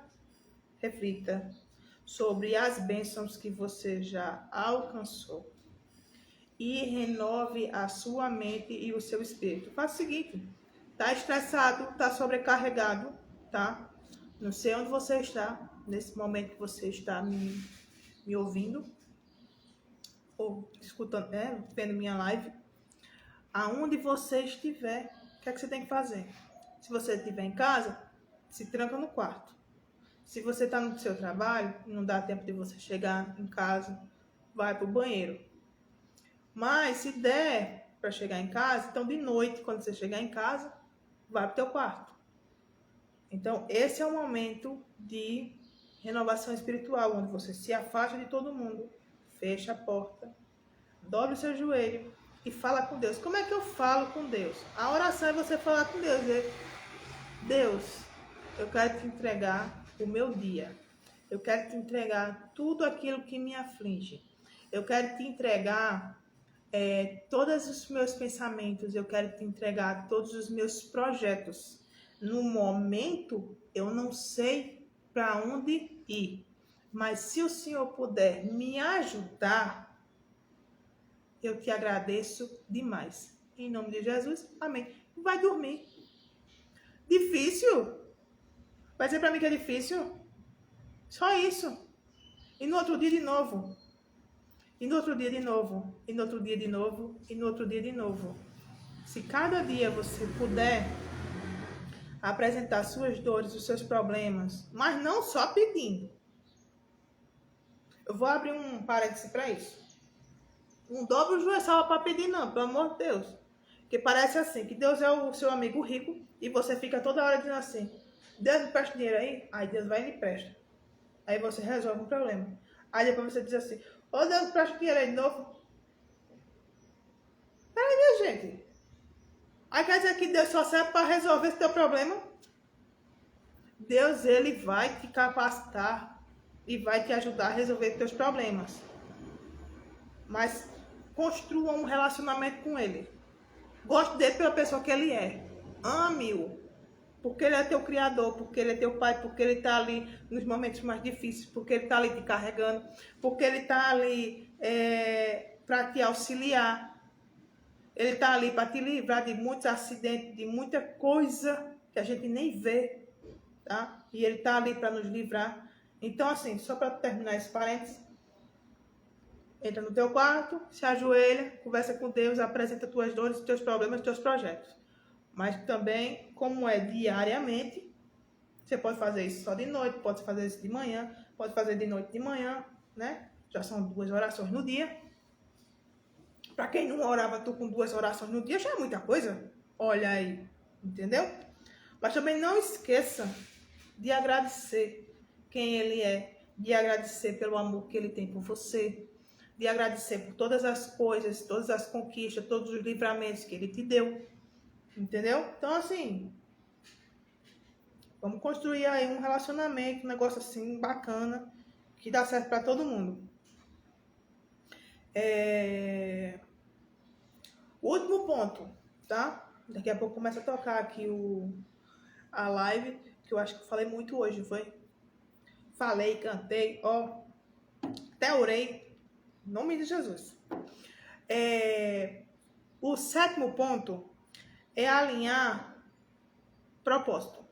Speaker 1: sobre as bênçãos que você já alcançou. E renove a sua mente e o seu espírito. Faça o seguinte, tá estressado, tá sobrecarregado, tá? Não sei onde você está, nesse momento que você está me ouvindo, ou escutando, vendo minha live. Aonde você estiver, o que é que você tem que fazer? Se você estiver em casa, se tranca no quarto. Se você está no seu trabalho, não dá tempo de você chegar em casa, vai para o banheiro. Mas se der para chegar em casa, então de noite, quando você chegar em casa, vai para o teu quarto. Então, esse é o momento de renovação espiritual, onde você se afasta de todo mundo, fecha a porta, dobra o seu joelho e fala com Deus. Como é que eu falo com Deus? A oração é você falar com Deus. Deus, eu quero te entregar o meu dia. Eu quero te entregar tudo aquilo que me aflige. Eu quero te entregar todos os meus pensamentos. Eu quero te entregar todos os meus projetos. No momento, eu não sei para onde ir. Mas se o Senhor puder me ajudar, eu te agradeço demais. Em nome de Jesus, amém. Vai dormir. Difícil? Vai dizer para mim que é difícil? Só isso. E no outro dia de novo. E no outro dia de novo. E no outro dia de novo. E no outro dia de novo. Se cada dia você puder apresentar suas dores, os seus problemas, mas não só pedindo. Eu vou abrir um parêntese para isso. Não dobra o joelho só para pedir, não, pelo amor de Deus. Porque parece assim, que Deus é o seu amigo rico e você fica toda hora dizendo assim, Deus me presta dinheiro aí? Aí Deus vai e lhe presta. Aí você resolve um problema. Aí depois você diz assim, ô Deus me presta dinheiro aí de novo. Peraí, minha gente. Aí quer dizer que Deus só serve para resolver esse teu problema? Deus, ele vai te capacitar e vai te ajudar a resolver os teus problemas. Mas construa um relacionamento com ele. Goste dele pela pessoa que ele é. Ame-o. Porque ele é teu criador, porque ele é teu pai, porque ele está ali nos momentos mais difíceis, porque ele está ali te carregando, porque ele está ali para te auxiliar. Ele está ali para te livrar de muitos acidentes, de muita coisa que a gente nem vê, tá? E ele está ali para nos livrar. Então, assim, só para terminar esse parênteses, entra no teu quarto, se ajoelha, conversa com Deus, apresenta tuas dores, teus problemas, teus projetos. Mas também, como é diariamente, você pode fazer isso só de noite, pode fazer isso de manhã, pode fazer de noite de manhã, né? Já são 2 orações no dia. Para quem não orava tu com 2 orações no dia, já é muita coisa. Olha aí, entendeu? Mas também não esqueça de agradecer quem ele é, de agradecer pelo amor que ele tem por você, de agradecer por todas as coisas, todas as conquistas, todos os livramentos que ele te deu. Entendeu? Então, assim, vamos construir aí um relacionamento, um negócio assim bacana, que dá certo para todo mundo. O último ponto, tá? Daqui a pouco começa a tocar aqui a live, que eu acho que eu falei muito hoje, foi? Falei, cantei, até orei, em nome de Jesus. O 7º ponto é alinhar propósito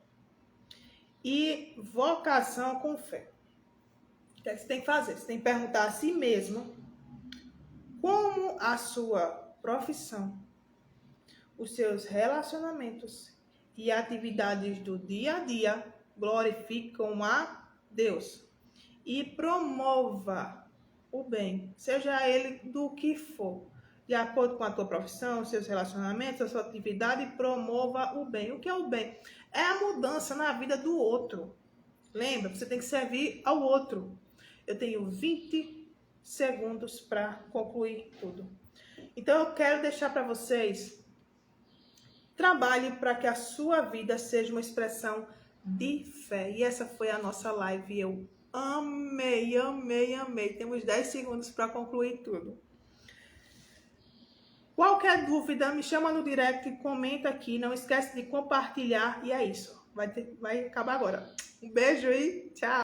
Speaker 1: e vocação com fé. O que é que você tem que fazer? Você tem que perguntar a si mesmo como a sua profissão, os seus relacionamentos e atividades do dia a dia glorificam a Deus e promova o bem, seja ele do que for. De acordo com a tua profissão, seus relacionamentos, a sua atividade, promova o bem. O que é o bem? É a mudança na vida do outro. Lembra, você tem que servir ao outro. Eu tenho 20 segundos para concluir tudo. Então, eu quero deixar para vocês, trabalhe para que a sua vida seja uma expressão de fé. E essa foi a nossa live. Eu amei, amei, amei. Temos 10 segundos para concluir tudo. Qualquer dúvida, me chama no direct, comenta aqui. Não esquece de compartilhar. E é isso. Vai acabar agora. Um beijo e tchau.